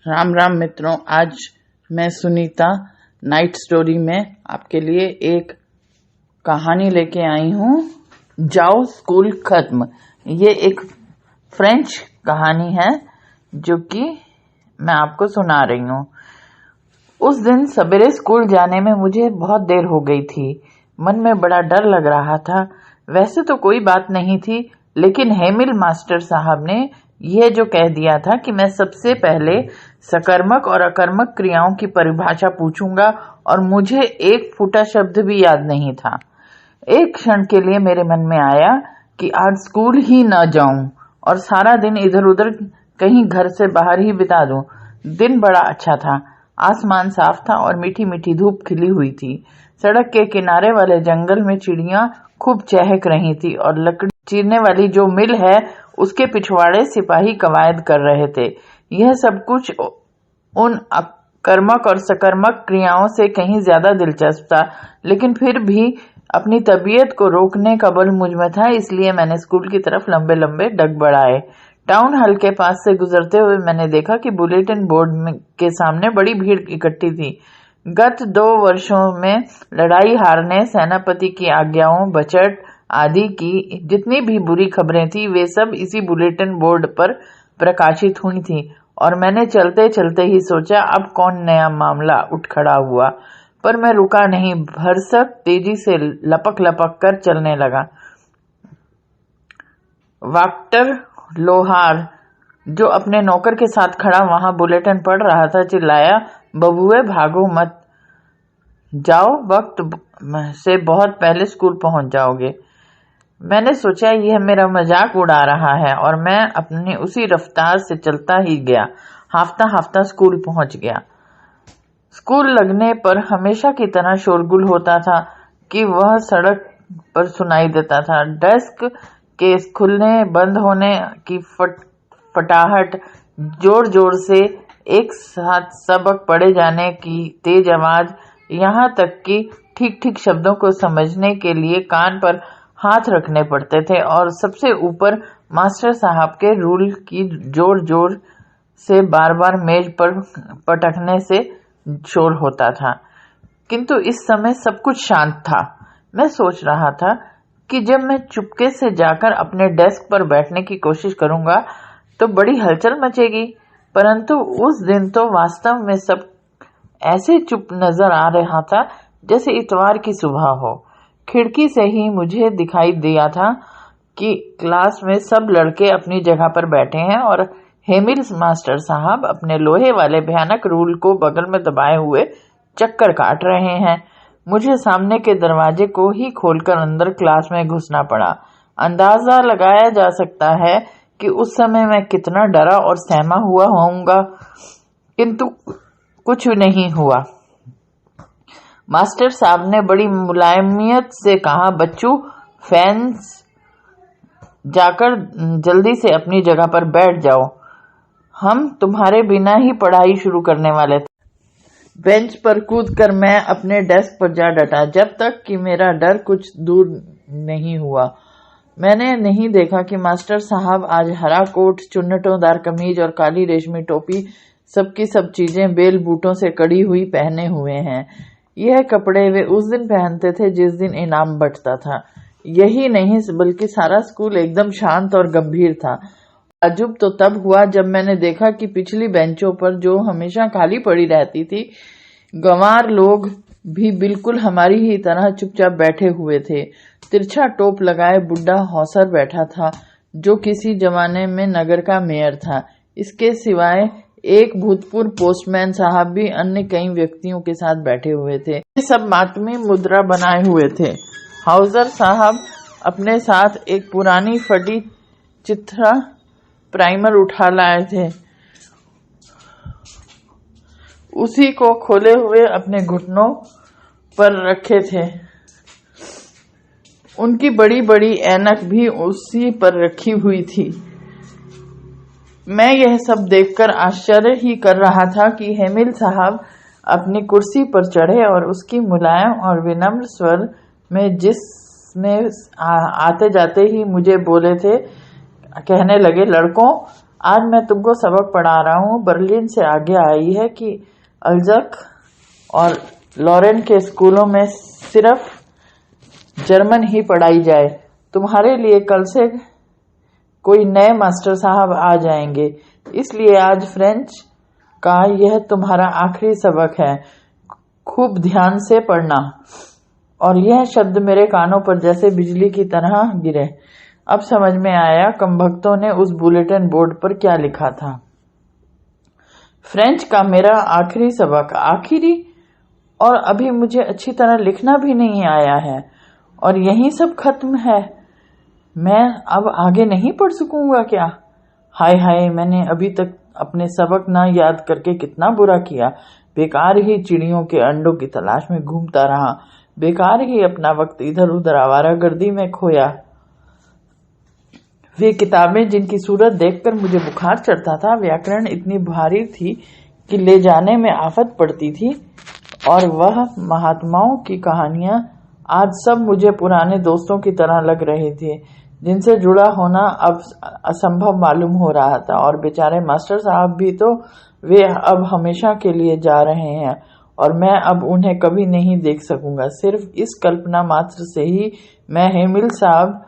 राम राम मित्रों। आज मैं सुनीता नाइट स्टोरी में आपके लिए एक कहानी लेके आई हूँ। जाओ स्कूल खत्म। ये एक फ्रेंच कहानी है जो कि मैं आपको सुना रही हूँ। उस दिन सवेरे स्कूल जाने में मुझे बहुत देर हो गई थी। मन में बड़ा डर लग रहा था। वैसे तो कोई बात नहीं थी, लेकिन हेमिल मास्टर साहब ने यह जो कह दिया था कि मैं सबसे पहले सकर्मक और अकर्मक क्रियाओं की परिभाषा पूछूंगा, और मुझे एक फूटा शब्द भी याद नहीं था। एक क्षण के लिए मेरे मन में आया कि आज स्कूल ही न जाऊं और सारा दिन इधर उधर कहीं घर से बाहर ही बिता दूं। दिन बड़ा अच्छा था। आसमान साफ था और मीठी मीठी धूप खिली हुई थी। सड़क के किनारे वाले जंगल में चिड़ियां खूब चहक रही थी और लकड़ी चीरने वाली जो मिल है उसके पिछवाड़े सिपाही कवायद कर रहे थे। यह सब कुछ उन कर्मक और सकर्मक क्रियाओं से कहीं ज्यादा दिलचस्प था, लेकिन फिर भी अपनी तबीयत को रोकने का बल मुझ में था, इसलिए मैंने स्कूल की तरफ लंबे लंबे डग बढ़ाए। टाउन हॉल के पास से गुजरते हुए मैंने देखा कि बुलेटिन बोर्ड के सामने बड़ी भीड़ इकट्ठी थी। गत 2 वर्षों में लड़ाई हारने, सेनापति की आज्ञाओं, बजट आदि की जितनी भी बुरी खबरें थी वे सब इसी बुलेटिन बोर्ड पर प्रकाशित हुई थी, और मैंने चलते चलते ही सोचा अब कौन नया मामला उठ खड़ा हुआ। पर मैं रुका नहीं, भरसक तेजी से लपक लपक कर चलने लगा। वाक्टर लोहार, जो अपने नौकर के साथ खड़ा वहां बुलेटिन पढ़ रहा था, चिल्लाया, बबुए भागो मत, जाओ, वक्त से बहुत पहले स्कूल पहुंच जाओगे। मैंने सोचा यह मेरा मजाक उड़ा रहा है, और मैं अपनी उसी रफ्तार से चलता ही गया। हाफता हाफता स्कूल पहुंच गया। स्कूल लगने पर हमेशा की तरह शोरगुल होता था कि वह सड़क पर सुनाई देता था। डेस्क के खुलने बंद होने की फटाहट, जोर जोर से एक साथ सबक पढ़े जाने की तेज आवाज, यहाँ तक कि ठीक ठीक शब्दों को समझने के लिए कान पर हाथ रखने पड़ते थे, और सबसे ऊपर मास्टर साहब के रूल की जोर जोर से बार बार मेज पर पटकने से शोर होता था। किंतु इस समय सब कुछ शांत था। मैं सोच रहा था कि जब मैं चुपके से जाकर अपने डेस्क पर बैठने की कोशिश करूंगा तो बड़ी हलचल मचेगी, परंतु उस दिन तो वास्तव में सब ऐसे चुप नजर आ रहा था जैसे इतवार की सुबह हो। खिड़की से ही मुझे दिखाई दिया था कि क्लास में सब लड़के अपनी जगह पर बैठे हैं और हेमिल मास्टर साहब अपने लोहे वाले भयानक रूल को बगल में दबाए हुए चक्कर काट रहे हैं। मुझे सामने के दरवाजे को ही खोलकर अंदर क्लास में घुसना पड़ा। अंदाजा लगाया जा सकता है कि उस समय मैं कितना डरा और सहमा हुआ होऊंगा, किंतु कुछ नहीं हुआ। मास्टर साहब ने बड़ी मुलायमियत से कहा, बच्चों, फैंस जाकर जल्दी से अपनी जगह पर बैठ जाओ, हम तुम्हारे बिना ही पढ़ाई शुरू करने वाले थे। बेंच पर कूदकर मैं अपने डेस्क पर जा डटा, जब तक कि मेरा डर कुछ दूर नहीं हुआ। मैंने नहीं देखा कि मास्टर साहब आज हरा कोट, चुन्नटोंदार कमीज और काली रेशमी टोपी, सबकी सब चीजें बेल बूटों से कड़ी हुई पहने हुए हैं। यह कपड़े वे उस दिन पहनते थे जिस दिन इनाम बंटता था। यही नहीं बल्कि सारा स्कूल एकदम शांत और गंभीर था। ताज्जुब तो तब हुआ जब मैंने देखा कि पिछली बेंचों पर जो हमेशा खाली पड़ी रहती थी, गंवार लोग भी बिल्कुल हमारी ही तरह चुपचाप बैठे हुए थे। तिरछा टोप लगाए बुढ़ा हौसर बैठा था, जो किसी जमाने में नगर का मेयर था। इसके सिवाय एक भूतपूर्व पोस्टमैन साहब भी अन्य कई व्यक्तियों के साथ बैठे हुए थे। ये सब मातमी मुद्रा बनाए हुए थे। हाउजर साहब अपने साथ एक पुरानी फटी चित्रा प्राइमर उठा लाए थे। उसी को खोले हुए अपने घुटनों पर रखे थे। उनकी बड़ी बड़ी ऐनक भी उसी पर रखी हुई थी। मैं यह सब देखकर आश्चर्य ही कर रहा था कि हेमिल साहब अपनी कुर्सी पर चढ़े और उसकी मुलायम और विनम्र स्वर में जिसमें आते जाते ही मुझे बोले थे, कहने लगे, लड़कों, आज मैं तुमको सबक पढ़ा रहा हूँ। बर्लिन से आगे आई है कि अल्जक और लॉरेन के स्कूलों में सिर्फ जर्मन ही पढ़ाई जाए। तुम्हारे लिए कल से कोई नए मास्टर साहब आ जाएंगे, इसलिए आज फ्रेंच का यह तुम्हारा आखिरी सबक है। खूब ध्यान से पढ़ना। और यह शब्द मेरे कानों पर जैसे बिजली की तरह गिरे। अब समझ में आया कमबख्तों ने उस बुलेटिन बोर्ड पर क्या लिखा था। फ्रेंच का मेरा आखिरी सबक, आखिरी, और अभी मुझे अच्छी तरह लिखना भी नहीं आया है, और यही सब खत्म है। मैं अब आगे नहीं पढ़ सकूंगा क्या? हाय हाय, मैंने अभी तक अपने सबक ना याद करके कितना बुरा किया। बेकार ही चिड़ियों के अंडों की तलाश में घूमता रहा, बेकार ही अपना वक्त इधर उधर आवारागर्दी में खोया। वे किताबें जिनकी सूरत देखकर मुझे बुखार चढ़ता था, व्याकरण इतनी भारी थी कि ले जाने में आफत पड़ती थी, और वह महात्माओं की कहानियां आज सब मुझे पुराने दोस्तों की तरह लग रही थी, जिनसे जुड़ा होना अब असंभव मालूम हो रहा था। और बेचारे मास्टर साहब भी तो वे अब हमेशा के लिए जा रहे हैं, और मैं अब उन्हें कभी नहीं देख सकूंगा। सिर्फ इस कल्पना मात्र से ही मैं हेमिल साहब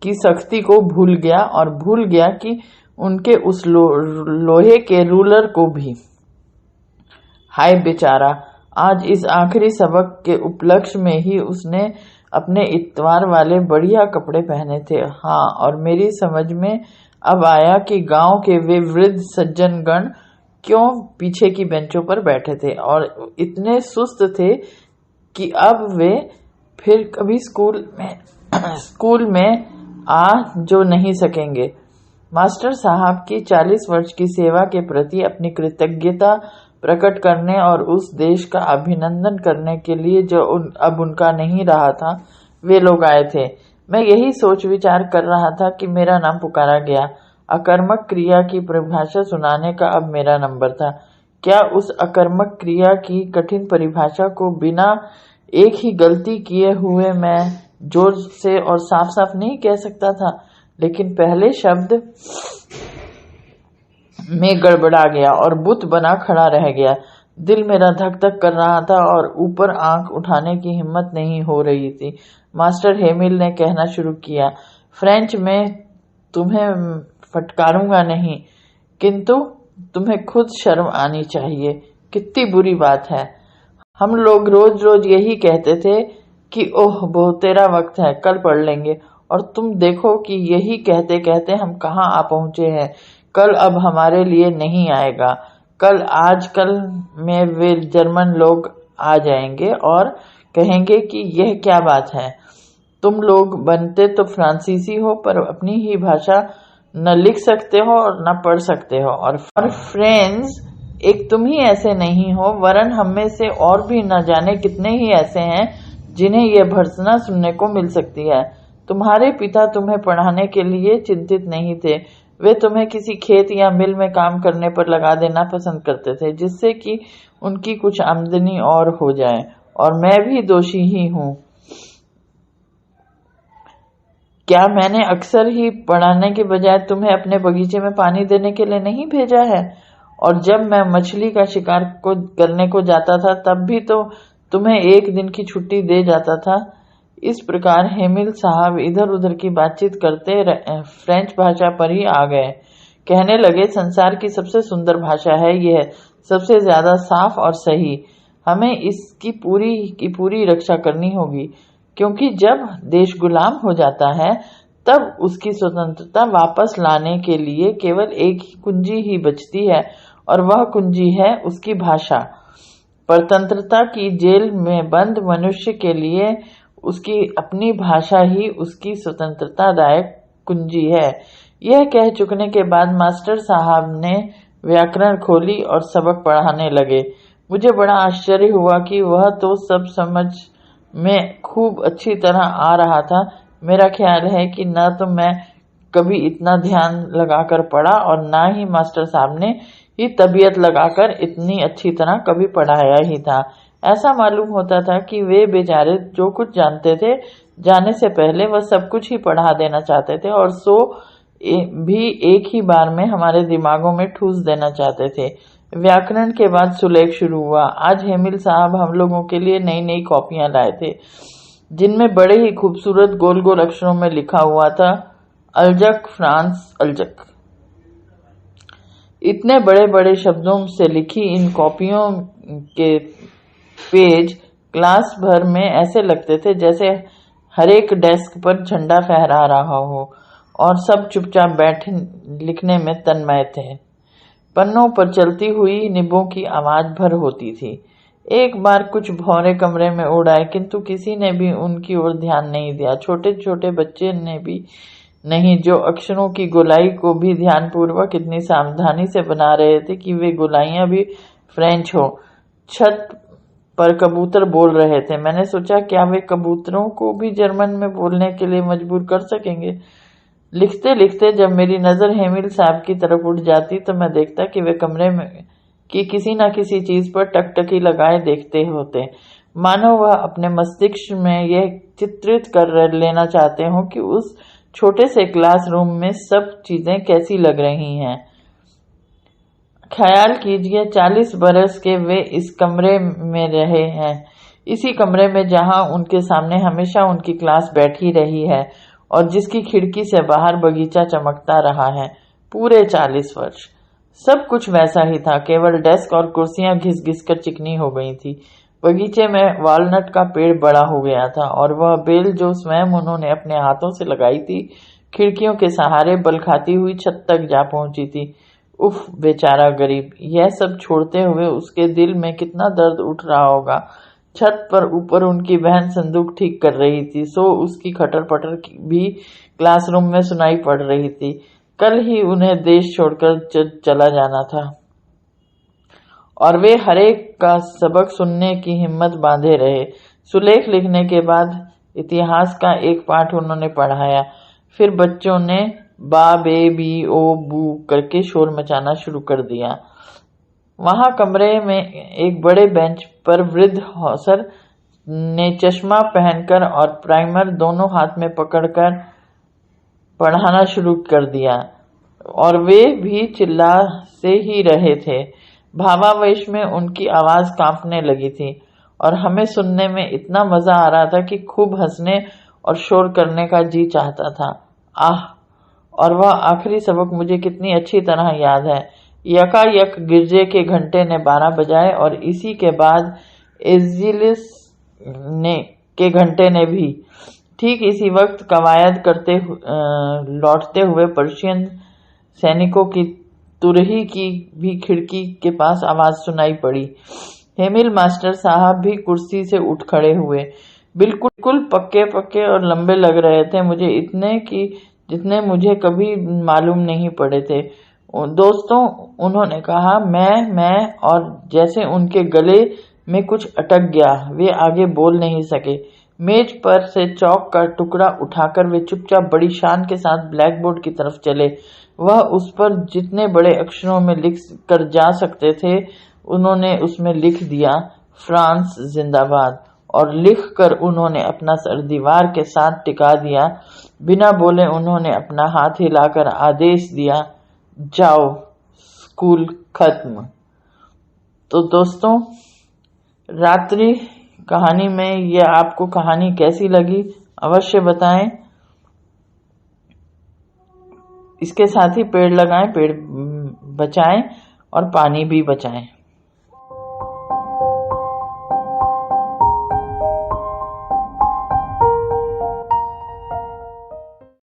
की सख्ती को भूल गया, और भूल गया कि उनके उस लोहे के रूलर को भी। हाय बेचारा, आज इस आखिरी सबक के उपलक्ष्य में ही उसने अपने इतवार वाले बढ़िया कपड़े पहने थे। हाँ, और मेरी समझ में अब आया कि गांव के वे वृद्ध सज्जनगण क्यों पीछे की बेंचों पर बैठे थे, और इतने सुस्त थे कि अब वे फिर कभी स्कूल में आ जो नहीं सकेंगे। मास्टर साहब की 40 वर्ष की सेवा के प्रति अपनी कृतज्ञता प्रकट करने और उस देश का अभिनंदन करने के लिए जो अब उनका नहीं रहा था, वे लोग आए थे। मैं यही सोच विचार कर रहा था कि मेरा नाम पुकारा गया। अकर्मक क्रिया की परिभाषा सुनाने का अब मेरा नंबर था। क्या उस अकर्मक क्रिया की कठिन परिभाषा को बिना एक ही गलती किए हुए मैं जोर से और साफ साफ नहीं कह सकता था, लेकिन पहले शब्द में गड़बड़ा गया और बुत बना खड़ा रह गया। दिल मेरा धक धक कर रहा था और ऊपर आंख उठाने की हिम्मत नहीं हो रही थी। मास्टर हेमिल ने कहना शुरू किया, फ्रेंच में तुम्हें फटकारूंगा नहीं, किंतु तुम्हें खुद शर्म आनी चाहिए। कितनी बुरी बात है। हम लोग रोज रोज यही कहते थे कि ओह बहुत तेरा वक्त है, कल पढ़ लेंगे, और तुम देखो कि यही कहते कहते हम कहाँ आ पहुंचे हैं। कल अब हमारे लिए नहीं आएगा। कल आजकल में वे जर्मन लोग आ जाएंगे और कहेंगे कि यह क्या बात है, तुम लोग बनते तो फ्रांसीसी हो पर अपनी ही भाषा न लिख सकते हो और न पढ़ सकते हो, और फ्रेंड्स एक तुम ही ऐसे नहीं हो, वरन हम में से और भी न जाने कितने ही ऐसे हैं जिन्हें यह भर्त्सना सुनने को मिल सकती है। तुम्हारे पिता तुम्हें पढ़ाने के लिए चिंतित नहीं थे, वे तुम्हें किसी खेत या मिल में काम करने पर लगा देना पसंद करते थे, जिससे कि उनकी कुछ आमदनी और हो जाए, और मैं भी दोषी ही हूँ। क्या मैंने अक्सर ही पढ़ाने के बजाय तुम्हें अपने बगीचे में पानी देने के लिए नहीं भेजा है? और जब मैं मछली का शिकार करने को जाता था तब भी तो तुम्हें एक दिन की छुट्टी दे जाता था। इस प्रकार हेमिल साहब इधर उधर की बातचीत करते फ्रेंच भाषा पर ही आ गए। कहने लगे, संसार की सबसे सुंदर भाषा है यह, सबसे ज्यादा साफ और सही। हमें इसकी पूरी रक्षा करनी होगी, क्योंकि जब देश गुलाम हो जाता है तब उसकी स्वतंत्रता वापस लाने के लिए केवल एक ही कुंजी ही बचती है, और वह कुंजी है उसकी भाषा। परतंत्रता की जेल में बंद मनुष्य के लिए उसकी अपनी भाषा ही उसकी स्वतंत्रतादायक कुंजी है। यह कह चुकने के बाद मास्टर साहब ने व्याकरण खोली और सबक पढ़ाने लगे। मुझे बड़ा आश्चर्य हुआ कि वह तो सब समझ में खूब अच्छी तरह आ रहा था। मेरा ख्याल है कि न तो मैं कभी इतना ध्यान लगाकर पढ़ा और न ही मास्टर साहब ने ही तबीयत लगाकर इतनी अच्छी तरह कभी पढ़ाया ही था। ऐसा मालूम होता था कि वे बेचारे जो कुछ जानते थे, जाने से पहले वह सब कुछ ही पढ़ा देना चाहते थे, और सो भी एक ही बार में हमारे दिमागों में ठूस देना चाहते थे। व्याकरण के बाद सुलेख शुरू हुआ। आज हेमिल साहब हम लोगों के लिए नई नई कॉपियां लाए थे, जिनमें बड़े ही खूबसूरत गोल गोल अक्षरों में लिखा हुआ था, अल्जक फ्रांस अल्जक। इतने बड़े बड़े शब्दों से लिखी इन कॉपियों के पेज क्लास भर में ऐसे लगते थे जैसे हर एक डेस्क पर झंडा फहरा रहा हो, और सब चुपचाप बैठे लिखने में तन्मय थे। पन्नों पर चलती हुई निबों की आवाज भर होती थी। एक बार कुछ भौरे कमरे में उड़ आए, किंतु किसी ने भी उनकी ओर ध्यान नहीं दिया। छोटे छोटे बच्चे ने भी नहीं, जो अक्षरों की गोलाई को भी ध्यानपूर्वक इतनी सावधानी से बना रहे थे कि वे गोलाइयां भी फ्रेंच हो। छत पर कबूतर बोल रहे थे। मैंने सोचा, क्या वे कबूतरों को भी जर्मन में बोलने के लिए मजबूर कर सकेंगे? लिखते लिखते जब मेरी नजर हेमिल साहब की तरफ उठ जाती तो मैं देखता कि वे कमरे में की किसी न किसी चीज पर टकटकी लगाए देखते होते, मानो वह अपने मस्तिष्क में यह चित्रित कर लेना चाहते हो कि उस छोटे से क्लासरूम में सब चीजें कैसी लग रही हैं। ख्याल कीजिए, 40 बरस के वे इस कमरे में रहे हैं, इसी कमरे में जहां उनके सामने हमेशा उनकी क्लास बैठी रही है और जिसकी खिड़की से बाहर बगीचा चमकता रहा है। पूरे 40 वर्ष सब कुछ वैसा ही था, केवल डेस्क और कुर्सियां घिस घिस कर चिकनी हो गई थी। बगीचे में वालनट का पेड़ बड़ा हो गया था, और वह बेल जो स्वयं उन्होंने अपने हाथों से लगाई थी, खिड़कियों के सहारे बल खाती हुई छत तक जा पहुंची थी। उफ, बेचारा गरीब। यह सब छोड़ते हुए उसके दिल में कितना दर्द उठ रहा होगा। छत पर ऊपर उनकी बहन संदूक ठीक कर रही थी, सो उसकी खटर पटर भी क्लासरूम में सुनाई पड़ रही थी। कल ही उन्हें देश छोड़कर चला जाना था, और वे हरेक का सबक सुनने की हिम्मत बांधे रहे। सुलेख लिखने के बाद इतिहास का एक पाठ उन्होंने पढ़ाया। फिर बच्चों ने बा बे बी ओ बू करके शोर मचाना शुरू कर दिया। वहां कमरे में एक बड़े बेंच पर वृद्ध हौसर ने चश्मा पहनकर और प्राइमर दोनों हाथ में पकड़कर पढ़ाना शुरू कर दिया, और वे भी चिल्ला से ही रहे थे। भावावेश में उनकी आवाज कांपने लगी थी, और हमें सुनने में इतना मजा आ रहा था कि खूब हंसने और शोर करने का जी चाहता था। आह! और वह आखिरी सबक मुझे कितनी अच्छी तरह याद है। यकायक गिरजे के घंटे ने 12 बजाए, और इसी के बाद एजिलिस के घंटे ने भी। ठीक इसी वक्त कवायद करते लौटते हुए पर्शियन सैनिकों की तुरही की भी खिड़की के पास आवाज सुनाई पड़ी। हेमिल मास्टर साहब भी कुर्सी से उठ खड़े हुए। बिल्कुल पक्के पक्के और लंबे लग रहे थे, मुझे इतने कि जितने मुझे कभी मालूम नहीं पड़े थे। दोस्तों, उन्होंने कहा, मैं और जैसे उनके गले में कुछ अटक गया। वे आगे बोल नहीं सके। मेज पर से चौक का टुकड़ा उठाकर वे चुपचाप बड़ी शान के साथ ब्लैक बोर्ड की तरफ चले। वह उस पर जितने बड़े अक्षरों में लिख कर जा सकते थे, उन्होंने उसमें लिख दिया, फ्रांस जिंदाबाद। और लिख कर उन्होंने अपना सर दीवार के साथ टिका दिया। बिना बोले उन्होंने अपना हाथ हिलाकर आदेश दिया, जाओ, स्कूल खत्म। तो दोस्तों, रात्रि कहानी में यह आपको कहानी कैसी लगी अवश्य बताएं। इसके साथ ही पेड़ लगाएं, पेड़ बचाएं और पानी भी बचाएं।